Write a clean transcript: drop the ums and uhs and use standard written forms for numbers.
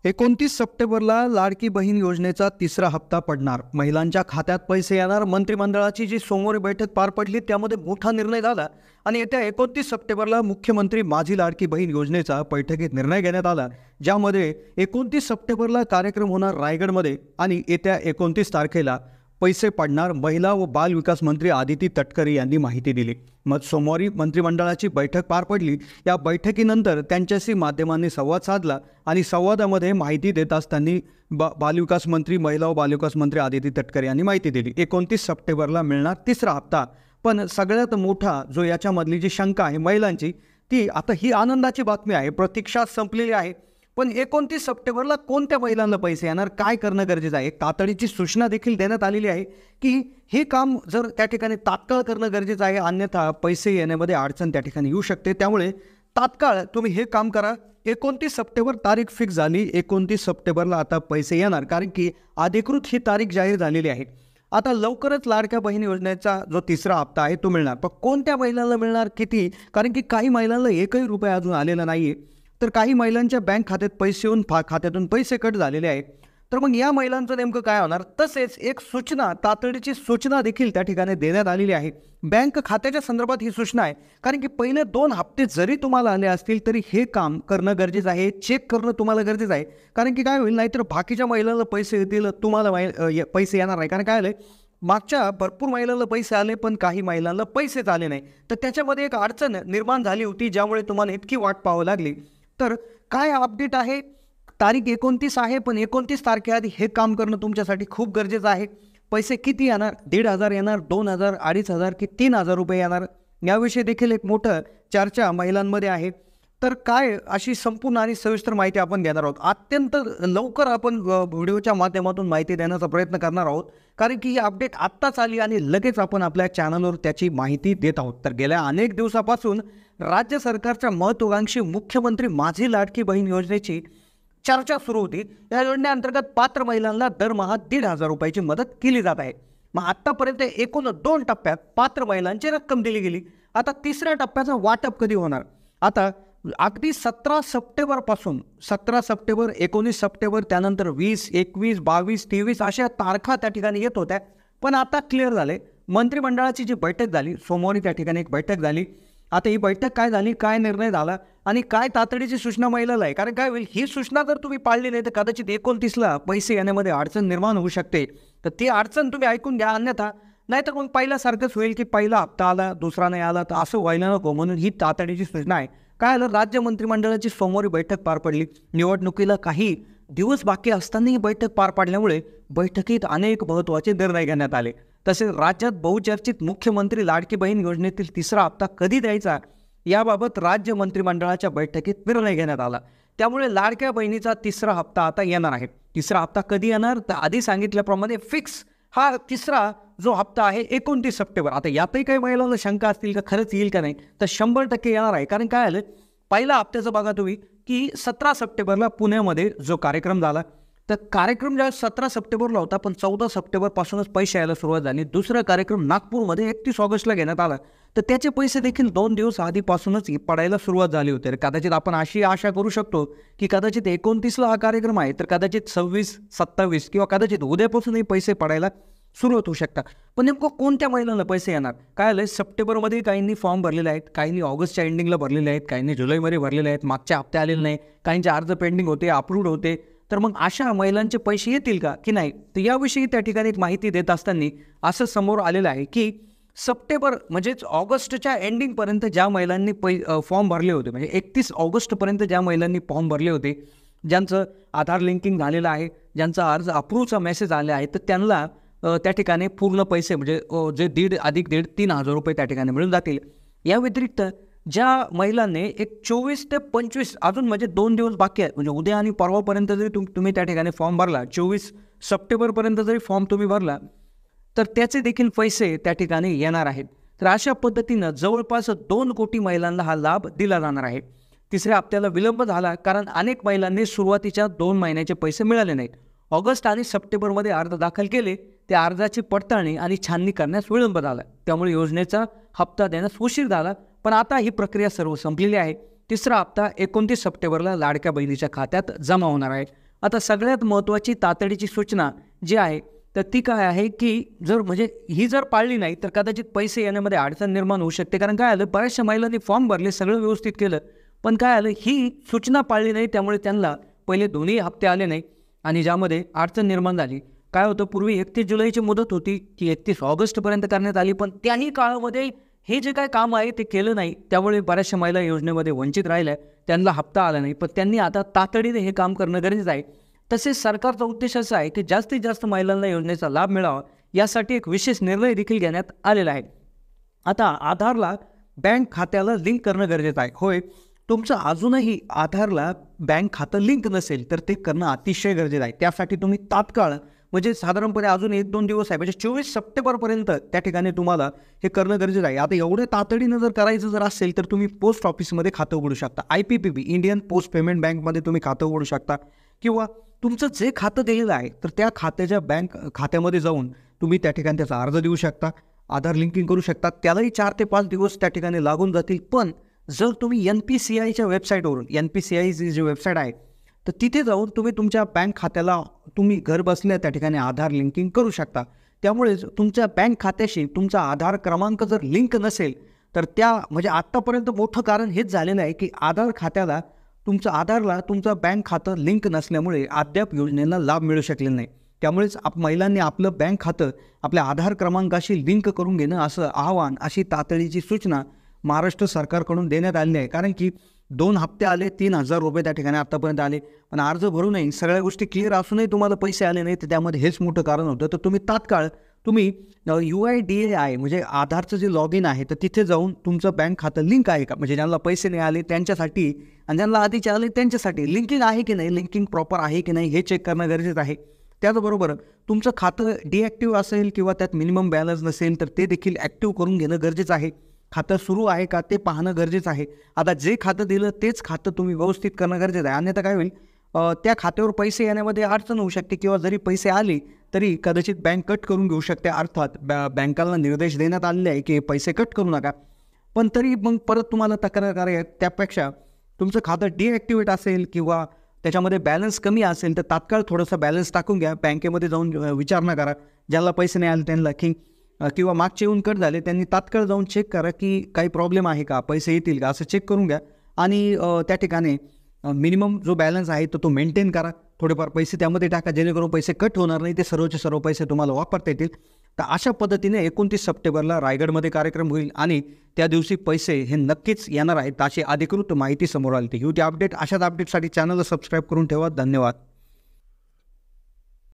29 सप्टेंबरला लाडकी बहीण योजनेचा तिसरा हप्ता पडणार. महिलांच्या खात्यात पैसे येणार. मंत्रिमंडळाची जी सोमवारी बैठक पार पडली त्यामध्ये मोठा निर्णय झाला आणि येत्या 29 सप्टेंबरला मुख्यमंत्री माझी लाडकी बहीण योजनेचा बैठकीत निर्णय घेण्यात आला, ज्यामध्ये 29 सप्टेंबरला कार्यक्रम होणार रायगडमध्ये आणि येत्या 29 तारखेला पैसे पडणार. महिला व बाल विकास मंत्री आदिती तटकरे यांनी माहिती दिली. मग सोमवारी मंत्रिमंडळाची बैठक पार पडली. या बैठकीनंतर त्यांच्याशी माध्यमांनी संवाद साधला आणि संवादामध्ये माहिती देत असताना बालविकास मंत्री महिला व बालविकास मंत्री आदिती तटकरे यांनी माहिती दिली. 29 सप्टेंबरला मिळणार तिसरा हप्ता. पण सगळ्यात मोठा जो याच्यामधली जी शंका आहे महिलांची, ती आता ही आनंदाची बातमी आहे. प्रतीक्षा संपलेली आहे, पण 29 सप्टेंबरला कोणत्या महिलांना पैसे येणार, काय करणं गरजेचं आहे. तातडीची सूचना देखील देण्यात आलेली आहे की हे काम जर त्या ठिकाणी तात्काळ करणं गरजेचं आहे, अन्यथा पैसे येण्यामध्ये अडचण त्या ठिकाणी येऊ शकते. त्यामुळे तात्काळ तुम्ही हे काम करा. 29 सप्टेंबर तारीख फिक्स झाली. 29 सप्टेंबरला आता पैसे येणार, कारण की अधिकृत ही तारीख जाहीर झालेली आहे. आता लवकरच लाडक्या बहीण योजनेचा जो तिसरा हप्ता आहे तो मिळणार. पण कोणत्या महिलांना मिळणार, किती, कारण की काही महिलांना एकही रुपया अजून आलेला नाही आहे. तर काही महिलांच्या बँक खात्यात पैसे येऊन खात्यातून पैसे कट झालेले आहेत. तर मग या महिलांचं नेमकं काय होणार. तसेच एक सूचना, तातडीची सूचना देखील त्या ठिकाणी देण्यात आलेली आहे. बँक खात्याच्या संदर्भात ही सूचना आहे, कारण की पहिले 2 हप्ते जरी तुम्हाला आले असतील तरी हे काम करणं गरजेचं आहे. चेक करणं तुम्हाला गरजेचं आहे, कारण की काय होईल, नाहीतर बाकीच्या महिलांना पैसे येतील, तुम्हाला पैसे येणार नाही. कारण काय आलं, मागच्या भरपूर महिलांना पैसे आले पण काही महिलांना पैसेच आले नाही. तर त्याच्यामध्ये एक अडचण निर्माण झाली होती, ज्यामुळे तुम्हाला इतकी वाट पाहावी लागली. तर काय अपडेट आहे, तारीख 29 आहे, पण 29 तारखेआधी हे काम करणं तुमच्यासाठी खूप गरजेचं आहे. पैसे किती येणार, 1,500 येणार, 2,000, 2,500 की 3,000 रुपये येणार, याविषयी देखील एक मोठं चर्चा महिलांमध्ये आहे. तर काय अशी संपूर्ण आणि सविस्तर माहिती आपण घेणार आहोत. अत्यंत लवकर आपण व्हिडिओच्या माध्यमातून माहिती देण्याचा प्रयत्न करणार आहोत, कारण की ही अपडेट आत्ताच आली आणि लगेच आपण आपल्या चॅनलवर त्याची माहिती देत आहोत. तर गेल्या अनेक दिवसापासून राज्य सरकारच्या महत्त्वाकांक्षी मुख्यमंत्री माझी लाडकी बहीण योजनेची चर्चा सुरू होती. या योजनेअंतर्गत पात्र महिलांना दरमहा 1,500 रुपयाची मदत केली जात आहे. मग आत्तापर्यंत एकूण 2 टप्प्यात पात्र महिलांची रक्कम दिली गेली. आता तिसऱ्या टप्प्याचं वाटप कधी होणार. आता अगदी 17 सप्टेंबरपासून 17 सप्टेंबर, 19 सप्टेंबर, त्यानंतर 20, 21, 22, 23 अशा तारखा त्या ठिकाणी येत होत्या. पण आता क्लिअर झाले. मंत्रिमंडळाची जी बैठक झाली सोमवारी, त्या ठिकाणी एक बैठक झाली. आता ही बैठक काय झाली, काय निर्णय झाला आणि काय तातडीची सूचना महिलाला आहे. कारण काय होईल, ही सूचना जर तुम्ही पाळली नाही तर कदाचित 29ला पैसे येण्यामध्ये अडचण निर्माण होऊ शकते. तर ती अडचण तुम्ही ऐकून घ्या, अन्यथा नाहीतर मग पहिल्यासारखंच होईल की पहिला हप्ता आला दुसरा नाही आला. तर असं व्हायला नको, म्हणून ही तातडीची सूचना आहे. काय आलं, राज्य मंत्रिमंडळाची सोमवारी बैठक पार पडली. निवडणुकीला काही दिवस बाकी असताना ही बैठक पार पाडल्यामुळे बैठकीत अनेक महत्त्वाचे निर्णय घेण्यात आले. तसेच राज्यात बहुचर्चित मुख्यमंत्री लाडकी बहीण योजनेतील तिसरा हप्ता कधी द्यायचा याबाबत राज्य मंत्रिमंडळाच्या बैठकीत निर्णय घेण्यात आला. त्यामुळे लाडक्या बहिणीचा तिसरा हप्ता आता येणार आहे. तिसरा हप्ता कधी येणार, तर आधी सांगितल्याप्रमाणे फिक्स हा तिसरा जो हप्ता आहे 29 सप्टेंबर. आता यातही काही महिलांना शंका असतील का खरंच येईल का नाही, तर 100% येणार आहे. कारण काय आलं, पहिल्या हप्त्याचं बघा तुम्ही की 17 सप्टेंबरला पुण्यामध्ये जो कार्यक्रम झाला, तर कार्यक्रम ज्या 17 सप्टेंबरला होता, पण 14 सप्टेंबरपासूनच पैसे यायला सुरुवात झाली. दुसरा कार्यक्रम नागपूरमध्ये 31 ऑगस्टला घेण्यात आला. तर त्याचे पैसे देखील 2 दिवस आधीपासूनच पडायला सुरुवात झाली होती. तर कदाचित आपण अशी आशा करू शकतो की कदाचित 29ला हा कार्यक्रम आहे, तर कदाचित 26, 27 किंवा कदाचित उद्यापासूनही पैसे पडायला सुरुवात होऊ शकतात. पण नेमकं कोणत्या महिलांना पैसे येणार, काय आलं, सप्टेंबरमध्ये काहींनी फॉर्म भरलेले आहेत, काहींनी ऑगस्टच्या एंडिंगला भरलेले आहेत, काहींनी जुलैमध्ये भरलेले आहेत, मागच्या हप्ते आलेले नाही, काहींचे अर्ज पेंडिंग होते, अप्रूव्ड होते. तर मग अशा महिलांचे पैसे येतील का की नाही, तर याविषयी त्या ठिकाणी एक माहिती देत असताना असं समोर आलेलं आहे की सप्टेंबर म्हणजेच ऑगस्टच्या एंडिंगपर्यंत ज्या महिलांनी फॉर्म भरले होते, म्हणजे 31 ऑगस्टपर्यंत ज्या महिलांनी फॉर्म भरले होते, ज्यांचं आधार लिंकिंग झालेलं आहे, ज्यांचा अर्ज अप्रूव्हचा मेसेज आले आहे, तर त्यांना त्या ठिकाणी पूर्ण पैसे म्हणजे जे 1.5 अधिक 1.5 3,000 रुपये त्या ठिकाणी मिळून जातील. या व्यतिरिक्त ज्या महिलांनी एक 24 ते 25 अजून म्हणजे 2 दिवस बाकी आहेत, म्हणजे उद्या आणि परवापर्यंत जरी तुम्ही त्या ठिकाणी फॉर्म भरला, 24 सप्टेंबरपर्यंत जरी फॉर्म तुम्ही भरला, तर त्याचे देखील पैसे त्या ठिकाणी येणार आहेत. तर अशा पद्धतीनं जवळपास 2 कोटी महिलांना हा लाभ दिला जाणार आहे. तिसऱ्या हप्त्याला विलंब झाला कारण अनेक महिलांनी सुरुवातीच्या 2 महिन्याचे पैसे मिळाले नाहीत. ऑगस्ट आणि सप्टेंबरमध्ये अर्ज दाखल केले, त्या अर्जाची पडताळणी आणि छाननी करण्यास विलंब झाला. त्यामुळे योजनेचा हप्ता देण्यास उशीर झाला. पण आता ही प्रक्रिया सर्व संपलेली आहे. तिसरा हप्ता 29 सप्टेंबरला लाडक्या बहिणीच्या खात्यात जमा होणार आहे. आता सगळ्यात महत्त्वाची तातडीची सूचना जी आहे तर ती काय आहे की ही जर पाळली नाही तर कदाचित पैसे येण्यामध्ये अडचण निर्माण होऊ शकते. कारण काय आलं, बऱ्याचशा महिलांनी फॉर्म भरले, सगळं व्यवस्थित केलं, पण काय आलं, ही सूचना पाळली नाही, त्यामुळे त्यांना पहिले दोन्ही हप्ते आले नाही आणि ज्यामध्ये अडचण निर्माण झाली. काय होतं, पूर्वी 31 जुलैची मुदत होती ती 31 ऑगस्टपर्यंत करण्यात आली, पण त्याही काळामध्ये हे जे काय काम आहे ते केलं नाही, त्यामुळे बऱ्याचशा महिला योजनेमध्ये वंचित राहिल्या, त्यांना हप्ता आला नाही. पण त्यांनी आता तातडीने हे काम करणं गरजेचं आहे. तसेच सरकारचा उद्देश असा आहे की जास्तीत जास्त महिलांना योजनेचा लाभ मिळावा, यासाठी एक विशेष निर्णय देखील घेण्यात आलेला आहे. आता आधारला बँक खात्याला लिंक करणं गरजेचं आहे. होय, तुमचं अजूनही आधारला बँक खातं लिंक नसेल तर ते करणं अतिशय गरजेचं आहे. त्यासाठी तुम्ही तात्काळ म्हणजे साधारणपणे अजून 1-2 दिवस आहे, म्हणजे 24 सप्टेंबरपर्यंत त्या ठिकाणी तुम्हाला हे करणं गरजेचं आहे. आता एवढ्या तातडीनं जर करायचं जर असेल तर तुम्ही पोस्ट ऑफिसमध्ये खातं उघडू शकता. IPPB इंडियन पोस्ट पेमेंट बँकमध्ये तुम्ही खातं उघडू शकता, किंवा तुमचं जे खातं दिलेलं आहे तर त्या खात्याच्या बँक खात्यामध्ये जाऊन तुम्ही त्या ठिकाणी त्याचा अर्ज देऊ शकता, आधार लिंकिंग करू शकता. त्यालाही 4 ते 5 दिवस त्या ठिकाणी लागून जातील. पण जर तुम्ही NPCIच्या वेबसाईटवरून, NPCI जी वेबसाईट आहे तर तिथे जाऊन तुम्ही तुमच्या बँक खात्याला तुम्ही घर बसल्या त्या ठिकाणी आधार लिंकिंग करू शकता. त्यामुळे तुमच्या बँक खात्याशी तुमचा आधार क्रमांक जर लिंक नसेल तर म्हणजे आत्तापर्यंत मोठं कारण हेच झालेलं आहे की आधारला तुमचं बँक खातं लिंक नसल्यामुळे अद्याप योजनेला लाभ मिळू शकलेला नाही. त्यामुळेच महिलांनी आपलं बँक खातं आपल्या आधार क्रमांकाशी लिंक करून घेणं, असं आवाहन, अशी तातडीची सूचना महाराष्ट्र सरकारकडून देण्यात आलेली आहे. कारण की 2 हप्ते आले, 3,000 रुपये त्या ठिकाणी आत्तापर्यंत आले, पण अर्ज भरूनही सगळ्या गोष्टी क्लिअर असूनही तुम्हाला पैसे आले नाही, तर त्यामध्ये हेच मोठं कारण होतं. तर तुम्ही तात्काळ UIDAI म्हणजे आधारचं जे लॉग इन आहे तर तिथे जाऊन तुमचं बँक खातं लिंक आहे का, म्हणजे ज्यांना पैसे नाही आले त्यांच्यासाठी आणि ज्यांना आधीचे आले त्यांच्यासाठी लिंकिंग आहे की नाही, लिंकिंग प्रॉपर आहे की नाही हे चेक करणं गरजेचं आहे. त्याचबरोबर तुमचं खातं डिॲक्टिव्ह असेल किंवा त्यात मिनिमम बॅलन्स नसेल तर ते देखील ॲक्टिव्ह करून घेणं गरजेचं आहे. खातं सुरू आहे का ते पाहणं गरजेचं आहे. आता जे खातं दिलं तेच खातं तुम्ही व्यवस्थित करणं गरजेचं आहे. अन्यथा काय होईल, त्या खात्यावर पैसे येण्यामध्ये अडचण होऊ शकते, किंवा जरी पैसे आले तरी कदाचित बँक कट करून घेऊ शकते. अर्थात बँकाला निर्देश देण्यात आलेले आहे की पैसे कट करू नका, पण तरी मग परत तुम्हाला तक्रार करायची. त्यापेक्षा तुमचं खातं डिॲक्टिवेट असेल किंवा त्याच्यामध्ये बॅलन्स कमी असेल तर तात्काळ थोडंसं बॅलन्स टाकून घ्या. बँकेमध्ये जाऊन विचारणा करा, ज्याला पैसे नाही आले त्यांना, किंवा मागचे येऊन कट झाले त्यांनी तात्काळ जाऊन चेक करा की काही प्रॉब्लेम आहे का, पैसे येतील का, असं चेक करून घ्या. आणि त्या ठिकाणी मिनिमम जो बॅलन्स आहे तो मेंटेन करा. थोडेफार पैसे त्यामध्ये टाका, जेणेकरून पैसे कट होणार नाही, ते सर्वचे सर्व पैसे तुम्हाला वापरता येतील. तर अशा पद्धतीने 29 सप्टेंबरला रायगडमध्ये कार्यक्रम होईल आणि त्या दिवशी पैसे हे नक्कीच येणार आहेत, अशी अधिकृत माहिती समोर आली. ही होती अपडेट. अशाच अपडेटसाठी चॅनलला सबस्क्राईब करून ठेवा. धन्यवाद.